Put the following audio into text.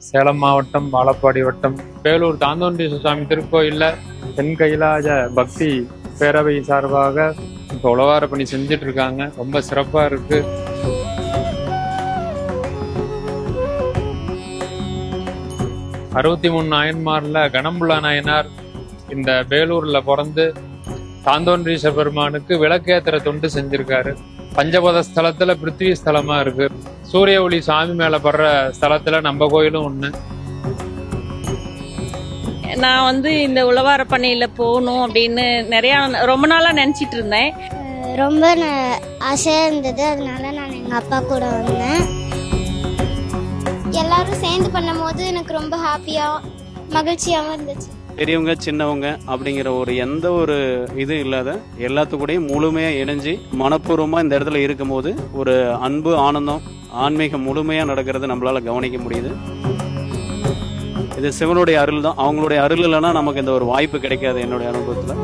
சேலம் மாவட்டம் வாழப்பாடி வட்டம் வேலூர் தாந்தோன்றீஸ்வரர் சுவாமி திருக்கோயில்ல தென் கைலாய பக்தி பேரவை சார்பாக இப்போ உழவார பணி செஞ்சுட்டு இருக்காங்க. ரொம்ப சிறப்பா இருக்கு. அறுபத்தி மூணு நாயன்மார்ல கணம்புள்ள நாயனார் இந்த வேலூர்ல பிறந்து தாந்தோன்றீஸ்வரர் பெருமானுக்கு விளக்கேத்துற தொண்டு செஞ்சிருக்காரு. பஞ்சபத ஸ்தலத்துல பிருத்திவி ஸ்தலமா இருக்கு. சூரிய ஒளி சாமி மேல படுற ஸ்தலத்துல நம்ம கோயிலும் ஒண்ணு. நான் இந்த உழவார பண்ணையில போகணும் அப்படின்னு ரொம்ப நாளா நினைச்சிட்டு இருந்தேன். ரொம்ப ஆசையா இருந்தது. அதனால நான் எங்க அப்பா கூட வந்தேன். எல்லாரும் சேர்ந்து பண்ணும் போது எனக்கு ரொம்ப ஹாப்பியா மகிழ்ச்சியாவும் இருந்துச்சு. பெரியவங்க சின்னவங்க அப்படிங்கிற எந்த ஒரு இது இல்லாத எல்லாத்துக்கூடையும் முழுமையா இணைஞ்சு மனப்பூர்வமா இந்த இடத்துல இருக்கும் போது ஒரு அன்பு ஆனந்தம் ஆன்மீகம் முழுமையா நடக்கிறது நம்மளால கவனிக்க முடியுது. இது சிவனுடைய அருள் தான். அவங்களுடைய அருள் இல்லைன்னா நமக்கு இந்த ஒரு வாய்ப்பு கிடைக்காது என்னுடைய அனுபவத்துல.